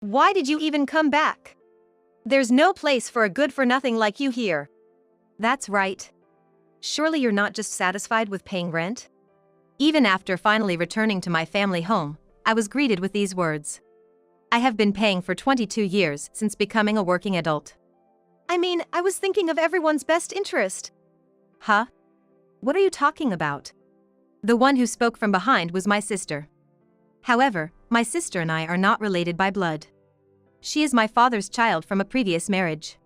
Why did you even come back? There's no place for a good-for-nothing like you here. That's right. Surely you're not just satisfied with paying rent? Even after finally returning to my family home, I was greeted with these words. I have been paying for 22 years since becoming a working adult. I mean, I was thinking of everyone's best interest. Huh? What are you talking about? The one who spoke from behind was my sister. However, my sister and I are not related by blood. She is my father's child from a previous marriage.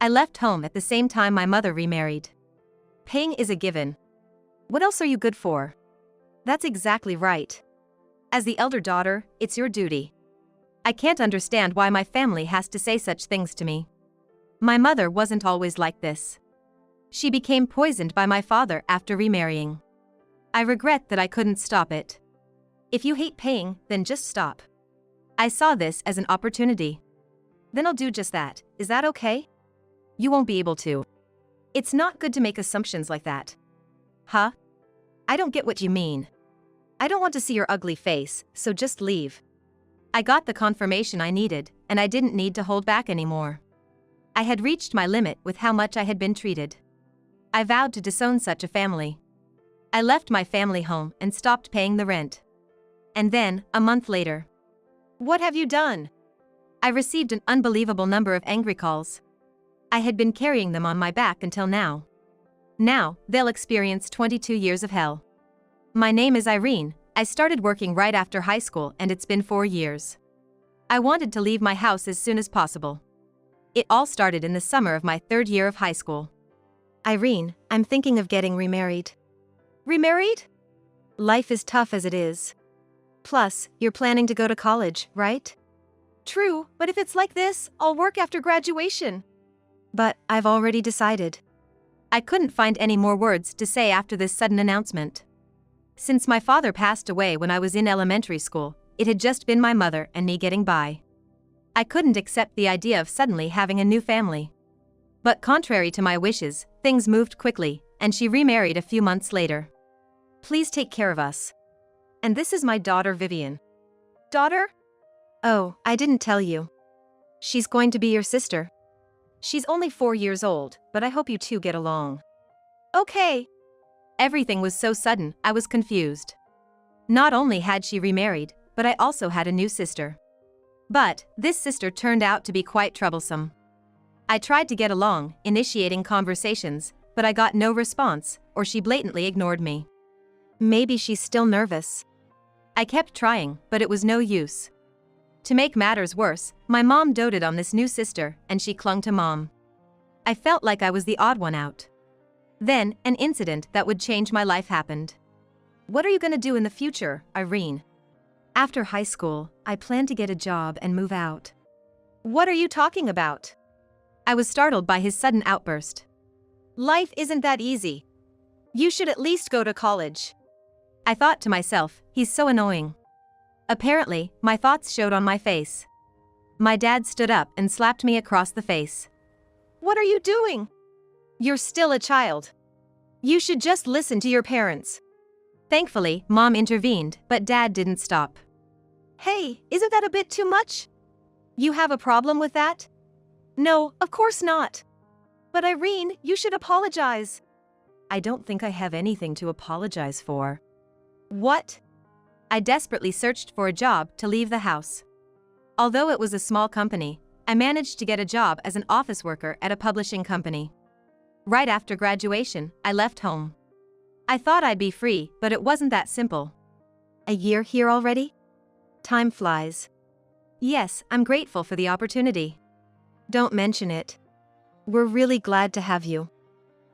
I left home at the same time my mother remarried. Paying is a given. What else are you good for? That's exactly right. As the elder daughter, it's your duty. I can't understand why my family has to say such things to me. My mother wasn't always like this. She became poisoned by my father after remarrying. I regret that I couldn't stop it. If you hate paying, then just stop. I saw this as an opportunity. Then I'll do just that. Is that okay? You won't be able to. It's not good to make assumptions like that. Huh? I don't get what you mean. I don't want to see your ugly face, so just leave. I got the confirmation I needed, and I didn't need to hold back anymore. I had reached my limit with how much I had been treated. I vowed to disown such a family. I left my family home and stopped paying the rent. And then, a month later. What have you done? I received an unbelievable number of angry calls. I had been carrying them on my back until now. Now, they'll experience 22 years of hell. My name is Irene. I started working right after high school and it's been 4 years. I wanted to leave my house as soon as possible. It all started in the summer of my 3rd year of high school. Irene, I'm thinking of getting remarried. Remarried? Life is tough as it is. Plus, you're planning to go to college, right? True, but if it's like this, I'll work after graduation. But I've already decided. I couldn't find any more words to say after this sudden announcement. Since my father passed away when I was in elementary school, it had just been my mother and me getting by. I couldn't accept the idea of suddenly having a new family. But contrary to my wishes, things moved quickly, and she remarried a few months later. Please take care of us. And this is my daughter Vivian. Daughter? Oh, I didn't tell you. She's going to be your sister. She's only 4 years old, but I hope you two get along. Okay. Everything was so sudden, I was confused. Not only had she remarried, but I also had a new sister. But this sister turned out to be quite troublesome. I tried to get along, initiating conversations, but I got no response, or she blatantly ignored me. Maybe she's still nervous. I kept trying, but it was no use. To make matters worse, my mom doted on this new sister, and she clung to mom. I felt like I was the odd one out. Then, an incident that would change my life happened. What are you gonna do in the future, Irene? After high school, I plan to get a job and move out. What are you talking about? I was startled by his sudden outburst. Life isn't that easy. You should at least go to college. I thought to myself, he's so annoying. Apparently, my thoughts showed on my face. My dad stood up and slapped me across the face. What are you doing? You're still a child. You should just listen to your parents. Thankfully, Mom intervened, but Dad didn't stop. Hey, isn't that a bit too much? You have a problem with that? No, of course not. But Irene, you should apologize. I don't think I have anything to apologize for. What? I desperately searched for a job to leave the house. Although it was a small company, I managed to get a job as an office worker at a publishing company. Right after graduation, I left home. I thought I'd be free, but it wasn't that simple. A year here already? Time flies. Yes, I'm grateful for the opportunity. Don't mention it. We're really glad to have you.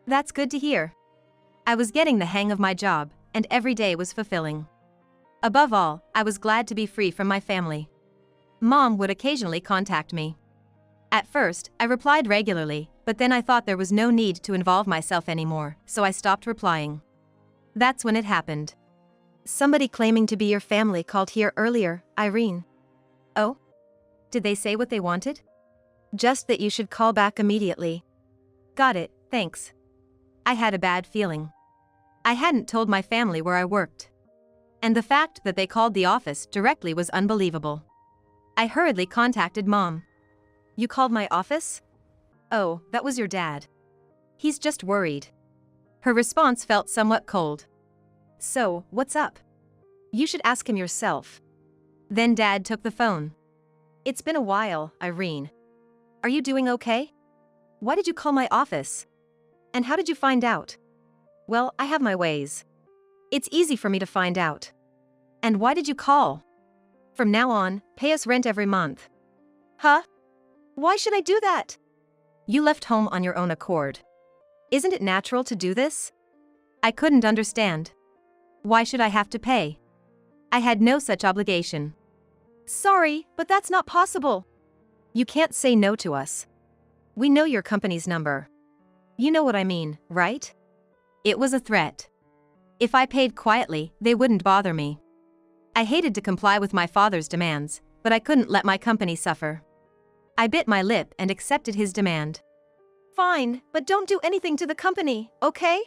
That's good to hear. I was getting the hang of my job, and every day was fulfilling. Above all, I was glad to be free from my family. Mom would occasionally contact me. At first, I replied regularly, but then I thought there was no need to involve myself anymore, so I stopped replying. That's when it happened. Somebody claiming to be your family called here earlier, Irene. Oh? Did they say what they wanted? Just that you should call back immediately. Got it, thanks. I had a bad feeling. I hadn't told my family where I worked. And the fact that they called the office directly was unbelievable. I hurriedly contacted Mom. You called my office? Oh, that was your dad. He's just worried. Her response felt somewhat cold. So, what's up? You should ask him yourself. Then Dad took the phone. It's been a while, Irene. Are you doing okay? Why did you call my office? And how did you find out? Well, I have my ways. It's easy for me to find out. And why did you call? From now on, pay us rent every month. Huh? Why should I do that? You left home on your own accord. Isn't it natural to do this? I couldn't understand. Why should I have to pay? I had no such obligation. Sorry, but that's not possible. You can't say no to us. We know your company's number. You know what I mean, right? It was a threat. If I paid quietly, they wouldn't bother me. I hated to comply with my father's demands, but I couldn't let my company suffer. I bit my lip and accepted his demand. Fine, but don't do anything to the company, okay?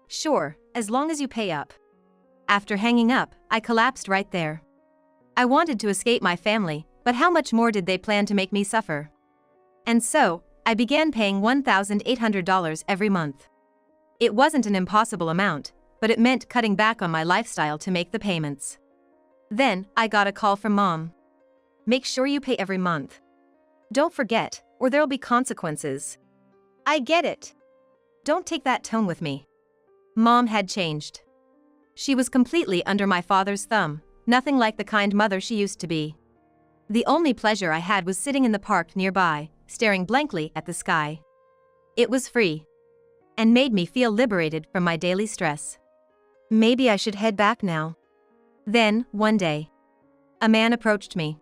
Sure, as long as you pay up. After hanging up, I collapsed right there. I wanted to escape my family, but how much more did they plan to make me suffer? And so, I began paying $1,800 every month. It wasn't an impossible amount, but it meant cutting back on my lifestyle to make the payments. Then, I got a call from Mom. Make sure you pay every month. Don't forget, or there'll be consequences. I get it. Don't take that tone with me. Mom had changed. She was completely under my father's thumb, nothing like the kind mother she used to be. The only pleasure I had was sitting in the park nearby, staring blankly at the sky. It was free. And made me feel liberated from my daily stress. Maybe I should head back now. Then, one day, a man approached me.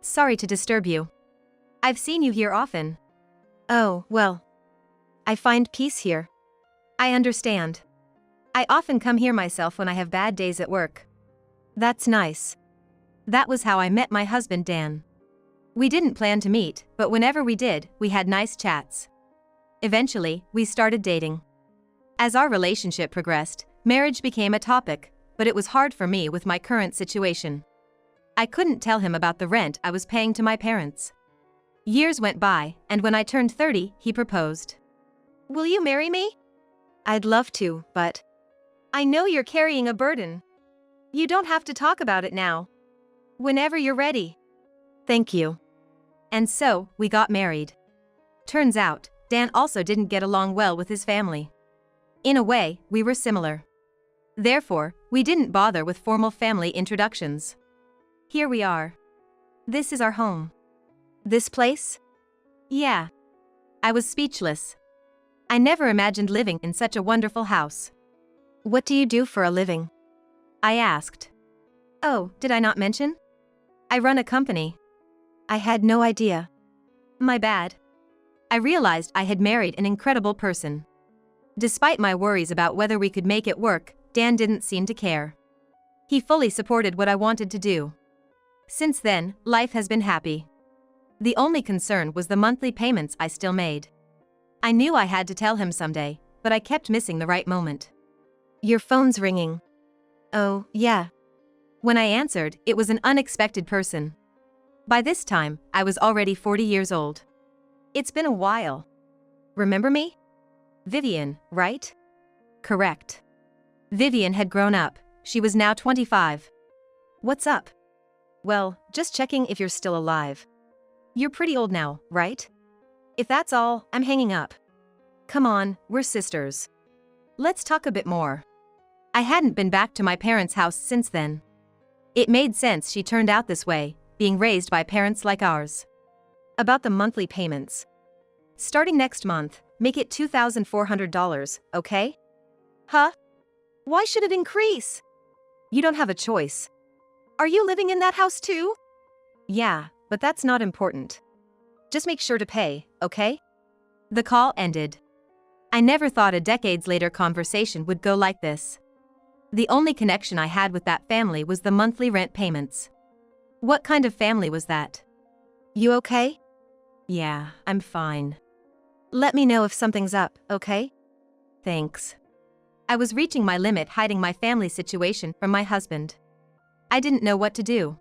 Sorry to disturb you. I've seen you here often. Oh, well. I find peace here. I understand. I often come here myself when I have bad days at work. That's nice. That was how I met my husband Dan. We didn't plan to meet, but whenever we did, we had nice chats. Eventually, we started dating. As our relationship progressed, marriage became a topic, but it was hard for me with my current situation. I couldn't tell him about the rent I was paying to my parents. Years went by, and when I turned 30, he proposed. Will you marry me? I'd love to, but I know you're carrying a burden. You don't have to talk about it now. Whenever you're ready. Thank you. And so, we got married. Turns out, Dan also didn't get along well with his family. In a way, we were similar. Therefore, we didn't bother with formal family introductions. Here we are. This is our home. This place? Yeah. I was speechless. I never imagined living in such a wonderful house. What do you do for a living? I asked. Oh, did I not mention? I run a company. I had no idea. My bad. I realized I had married an incredible person. Despite my worries about whether we could make it work, Dan didn't seem to care. He fully supported what I wanted to do. Since then, life has been happy. The only concern was the monthly payments I still made. I knew I had to tell him someday, but I kept missing the right moment. Your phone's ringing. Oh, yeah. When I answered, it was an unexpected person. By this time, I was already 40 years old. It's been a while. Remember me? Vivian, right? Correct. Vivian had grown up. She was now 25. What's up? Well, just checking if you're still alive. You're pretty old now, right? If that's all, I'm hanging up. Come on, we're sisters. Let's talk a bit more. I hadn't been back to my parents' house since then. It made sense she turned out this way, being raised by parents like ours. About the monthly payments. Starting next month, make it $2,400, okay? Huh? Why should it increase? You don't have a choice. Are you living in that house too? Yeah, but that's not important. Just make sure to pay, okay? The call ended. I never thought a decades-later conversation would go like this. The only connection I had with that family was the monthly rent payments. What kind of family was that? You okay? Yeah, I'm fine. Let me know if something's up, okay? Thanks. I was reaching my limit hiding my family situation from my husband. I didn't know what to do.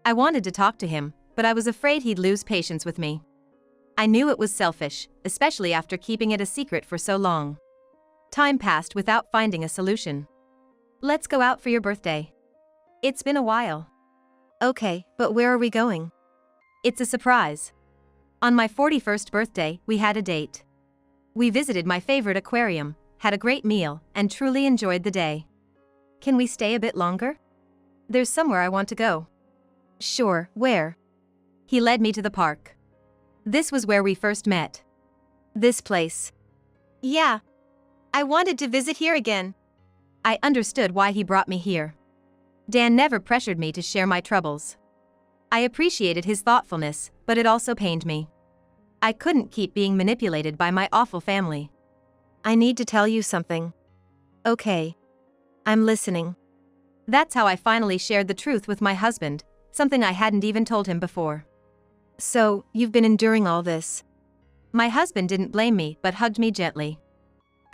I wanted to talk to him, but I was afraid he'd lose patience with me. I knew it was selfish, especially after keeping it a secret for so long. Time passed without finding a solution. Let's go out for your birthday. It's been a while. Okay, but where are we going? It's a surprise. On my 41st birthday, we had a date. We visited my favorite aquarium, had a great meal, and truly enjoyed the day. Can we stay a bit longer? There's somewhere I want to go. Sure, where? He led me to the park. This was where we first met. This place. Yeah. I wanted to visit here again. I understood why he brought me here. Dan never pressured me to share my troubles. I appreciated his thoughtfulness, but it also pained me. I couldn't keep being manipulated by my awful family. I need to tell you something. Okay. I'm listening. That's how I finally shared the truth with my husband, something I hadn't even told him before. So, you've been enduring all this. My husband didn't blame me but hugged me gently.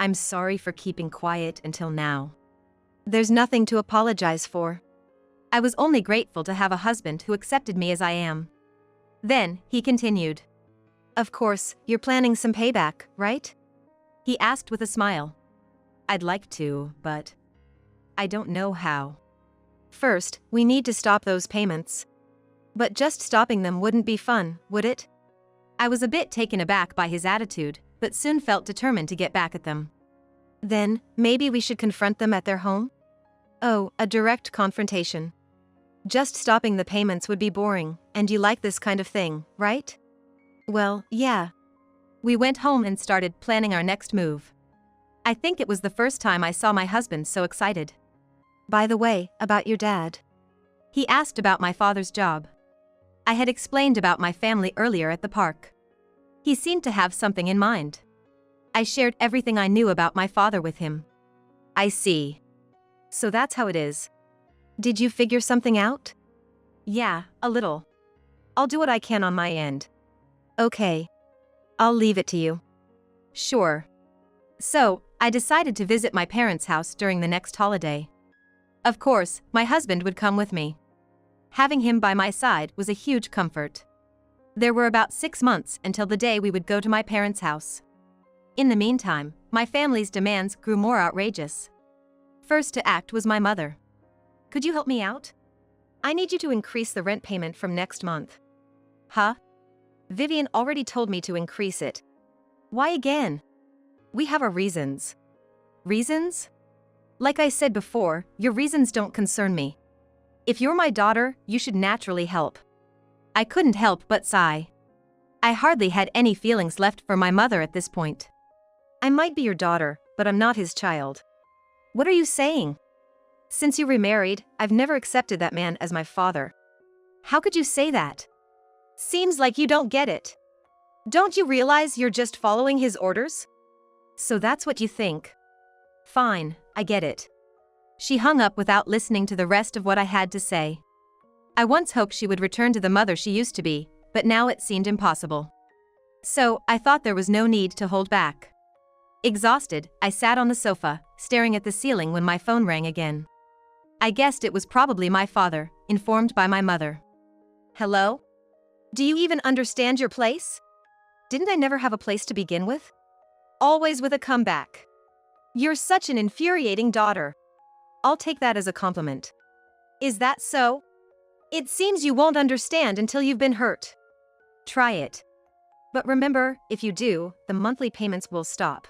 I'm sorry for keeping quiet until now. There's nothing to apologize for. I was only grateful to have a husband who accepted me as I am. Then, he continued. Of course, you're planning some payback, right? He asked with a smile. I'd like to, but I don't know how. First, we need to stop those payments. But just stopping them wouldn't be fun, would it? I was a bit taken aback by his attitude, but soon felt determined to get back at them. Then, maybe we should confront them at their home? Oh, a direct confrontation. Just stopping the payments would be boring, and you like this kind of thing, right? Well, yeah. We went home and started planning our next move. I think it was the first time I saw my husband so excited. By the way, about your dad. He asked about my father's job. I had explained about my family earlier at the park. He seemed to have something in mind. I shared everything I knew about my father with him. I see. So that's how it is. Did you figure something out? Yeah, a little. I'll do what I can on my end. Okay. I'll leave it to you. Sure. So, I decided to visit my parents' house during the next holiday. Of course, my husband would come with me. Having him by my side was a huge comfort. There were about 6 months until the day we would go to my parents' house. In the meantime, my family's demands grew more outrageous. First to act was my mother. Could you help me out? I need you to increase the rent payment from next month. Huh? Vivian already told me to increase it. Why again? We have our reasons. Reasons? Like I said before, your reasons don't concern me. If you're my daughter, you should naturally help. I couldn't help but sigh. I hardly had any feelings left for my mother at this point. I might be your daughter, but I'm not his child. What are you saying? Since you remarried, I've never accepted that man as my father. How could you say that? Seems like you don't get it. Don't you realize you're just following his orders? So that's what you think. Fine, I get it. She hung up without listening to the rest of what I had to say. I once hoped she would return to the mother she used to be, but now it seemed impossible. So, I thought there was no need to hold back. Exhausted, I sat on the sofa, staring at the ceiling when my phone rang again. I guessed it was probably my father, informed by my mother. Hello? Do you even understand your place? Didn't I never have a place to begin with? Always with a comeback. You're such an infuriating daughter. I'll take that as a compliment. Is that so? It seems you won't understand until you've been hurt. Try it. But remember, if you do, the monthly payments will stop.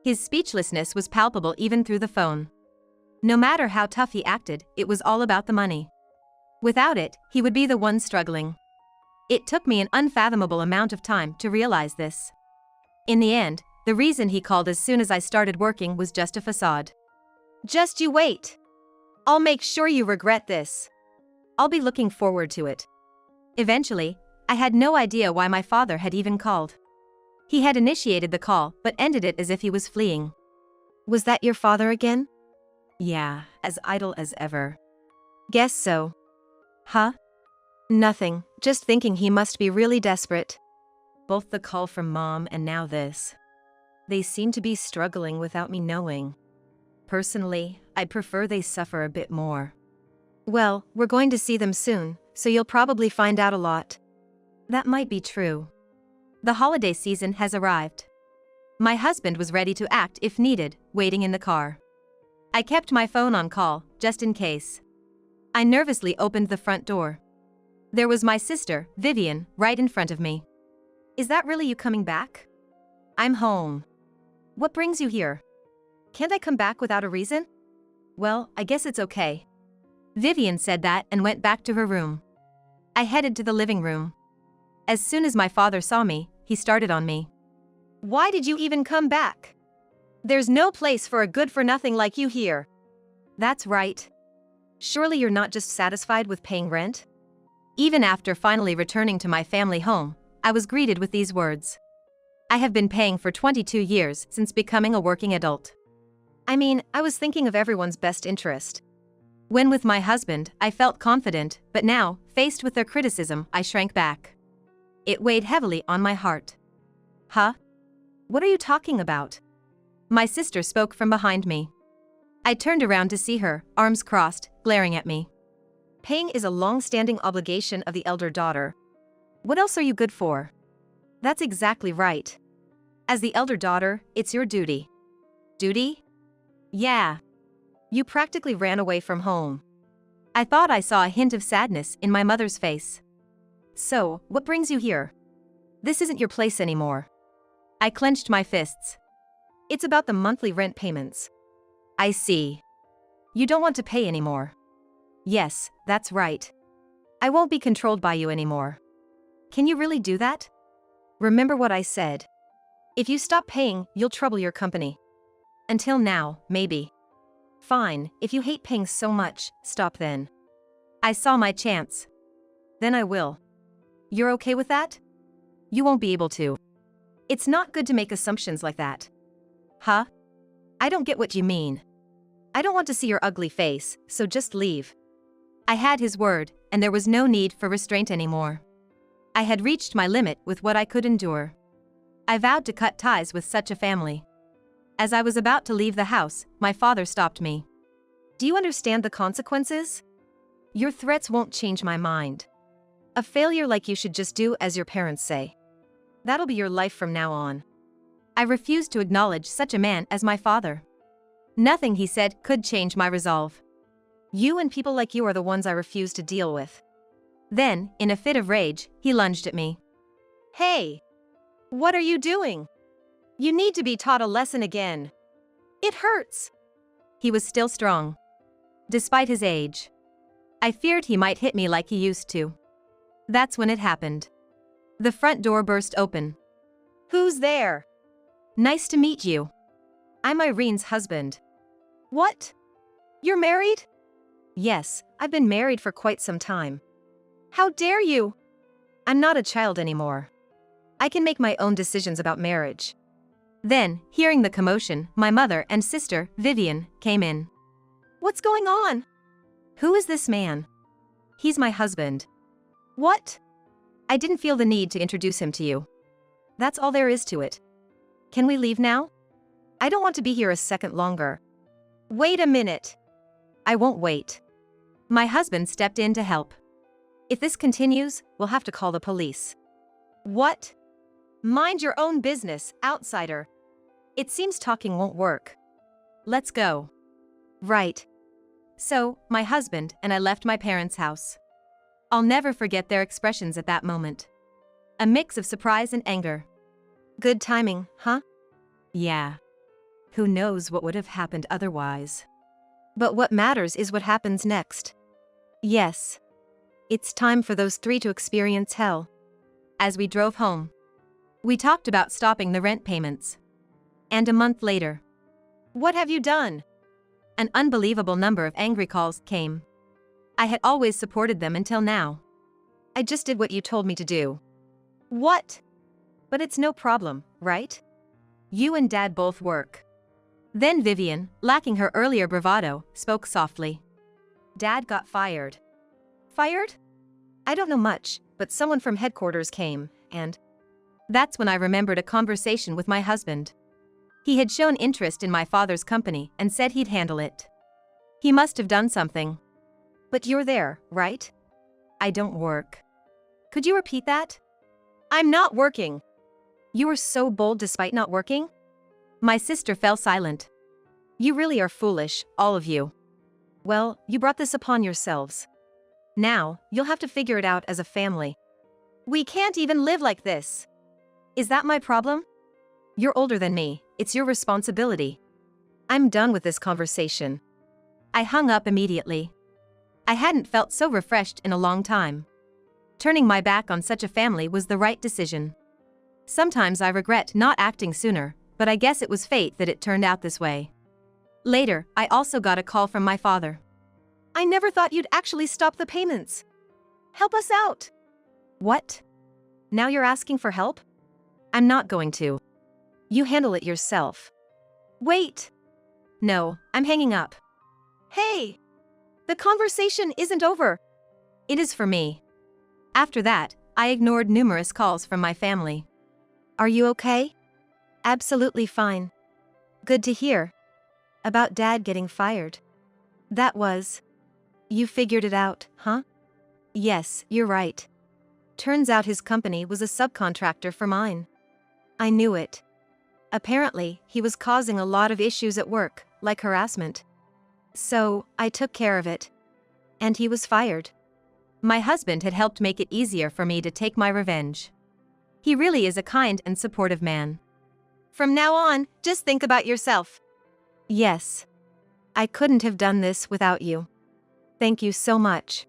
His speechlessness was palpable even through the phone. No matter how tough he acted, it was all about the money. Without it, he would be the one struggling. It took me an unfathomable amount of time to realize this. In the end, the reason he called as soon as I started working was just a facade. Just you wait. I'll make sure you regret this. I'll be looking forward to it. Eventually, I had no idea why my father had even called. He had initiated the call but ended it as if he was fleeing. Was that your father again? Yeah, as idle as ever. Guess so. Huh? Nothing, just thinking he must be really desperate. Both the call from Mom and now this. They seem to be struggling without me knowing. Personally, I'd prefer they suffer a bit more. Well, we're going to see them soon, so you'll probably find out a lot. That might be true. The holiday season has arrived. My husband was ready to act if needed, waiting in the car. I kept my phone on call, just in case. I nervously opened the front door. There was my sister, Vivian, right in front of me. Is that really you coming back? I'm home. What brings you here? Can't I come back without a reason? Well, I guess it's okay. Vivian said that and went back to her room. I headed to the living room. As soon as my father saw me, he started on me. Why did you even come back? There's no place for a good-for-nothing like you here. That's right. Surely you're not just satisfied with paying rent? Even after finally returning to my family home, I was greeted with these words. I have been paying for 22 years since becoming a working adult. I mean, I was thinking of everyone's best interest. When with my husband, I felt confident, but now, faced with their criticism, I shrank back. It weighed heavily on my heart. Huh? What are you talking about? My sister spoke from behind me. I turned around to see her, arms crossed, glaring at me. Paying is a long-standing obligation of the elder daughter. What else are you good for? That's exactly right. As the elder daughter, it's your duty. Duty? Yeah. You practically ran away from home. I thought I saw a hint of sadness in my mother's face. So, what brings you here? This isn't your place anymore. I clenched my fists. It's about the monthly rent payments. I see. You don't want to pay anymore. Yes, that's right. I won't be controlled by you anymore. Can you really do that? Remember what I said. If you stop paying, you'll trouble your company. Until now, maybe. Fine, if you hate paying so much, stop then. I saw my chance. Then I will. You're okay with that? You won't be able to. It's not good to make assumptions like that. Huh? I don't get what you mean. I don't want to see your ugly face, so just leave. I had his word, and there was no need for restraint anymore. I had reached my limit with what I could endure. I vowed to cut ties with such a family. As I was about to leave the house, my father stopped me. Do you understand the consequences? Your threats won't change my mind. A failure like you should just do as your parents say. That'll be your life from now on. I refused to acknowledge such a man as my father. Nothing he said could change my resolve. You and people like you are the ones I refuse to deal with. Then, in a fit of rage, he lunged at me. Hey! What are you doing? You need to be taught a lesson again. It hurts. He was still strong. Despite his age. I feared he might hit me like he used to. That's when it happened. The front door burst open. Who's there? Nice to meet you. I'm Irene's husband. What? You're married? Yes, I've been married for quite some time. How dare you? I'm not a child anymore. I can make my own decisions about marriage. Then, hearing the commotion, my mother and sister, Vivian, came in. What's going on? Who is this man? He's my husband. What? I didn't feel the need to introduce him to you. That's all there is to it. Can we leave now? I don't want to be here a second longer. Wait a minute. I won't wait. My husband stepped in to help. If this continues, we'll have to call the police. What? Mind your own business, outsider. It seems talking won't work. Let's go. Right. So, my husband and I left my parents' house. I'll never forget their expressions at that moment. A mix of surprise and anger. Good timing, huh? Yeah. Who knows what would have happened otherwise? But what matters is what happens next. Yes. It's time for those three to experience hell. As we drove home, we talked about stopping the rent payments. And a month later, what have you done? An unbelievable number of angry calls came. I had always supported them until now. I just did what you told me to do. What? But it's no problem, right? You and Dad both work. Then Vivian, lacking her earlier bravado, spoke softly. Dad got fired. Fired? I don't know much, but someone from headquarters came, and... That's when I remembered a conversation with my husband. He had shown interest in my father's company and said he'd handle it. He must have done something. But you're there, right? I don't work. Could you repeat that? I'm not working. You were so bold despite not working? My sister fell silent. You really are foolish, all of you. Well, you brought this upon yourselves. Now, you'll have to figure it out as a family. We can't even live like this. Is that my problem? You're older than me, it's your responsibility. I'm done with this conversation. I hung up immediately. I hadn't felt so refreshed in a long time. Turning my back on such a family was the right decision. Sometimes I regret not acting sooner, but I guess it was fate that it turned out this way. Later, I also got a call from my father. I never thought you'd actually stop the payments. Help us out. What? Now you're asking for help? I'm not going to. You handle it yourself. Wait. No, I'm hanging up. Hey! The conversation isn't over. It is for me. After that, I ignored numerous calls from my family. Are you okay? Absolutely fine. Good to hear. About Dad getting fired. That was... You figured it out, huh? Yes, you're right. Turns out his company was a subcontractor for mine. I knew it. Apparently, he was causing a lot of issues at work, like harassment. So, I took care of it. And he was fired. My husband had helped make it easier for me to take my revenge. He really is a kind and supportive man. From now on, just think about yourself. Yes. I couldn't have done this without you. Thank you so much.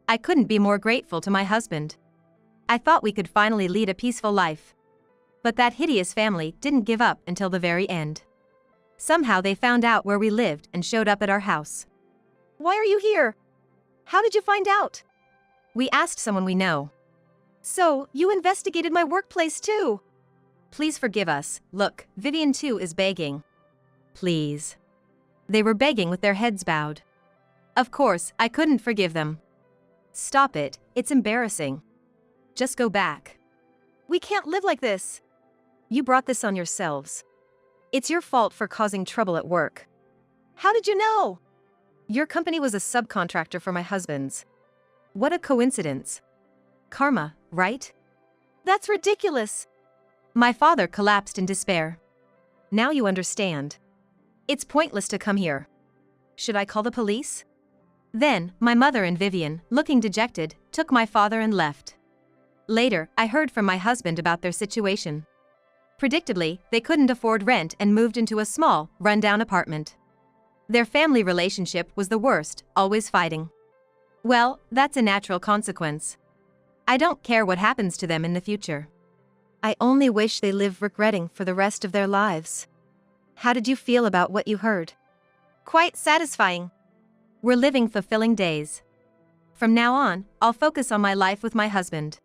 I couldn't be more grateful to my husband. I thought we could finally lead a peaceful life. But that hideous family didn't give up until the very end. Somehow they found out where we lived and showed up at our house. Why are you here? How did you find out? We asked someone we know. So, you investigated my workplace too? Please forgive us. Look, Vivian too is begging. Please. They were begging with their heads bowed. Of course, I couldn't forgive them. Stop it, it's embarrassing. Just go back. We can't live like this. You brought this on yourselves. It's your fault for causing trouble at work. How did you know? Your company was a subcontractor for my husband's. What a coincidence. Karma, right? That's ridiculous. My father collapsed in despair. Now you understand. It's pointless to come here. Should I call the police? Then, my mother and Vivian, looking dejected, took my father and left. Later, I heard from my husband about their situation. Predictably, they couldn't afford rent and moved into a small, run-down apartment. Their family relationship was the worst, always fighting. Well, that's a natural consequence. I don't care what happens to them in the future. I only wish they live regretting for the rest of their lives. How did you feel about what you heard? Quite satisfying. We're living fulfilling days. From now on, I'll focus on my life with my husband.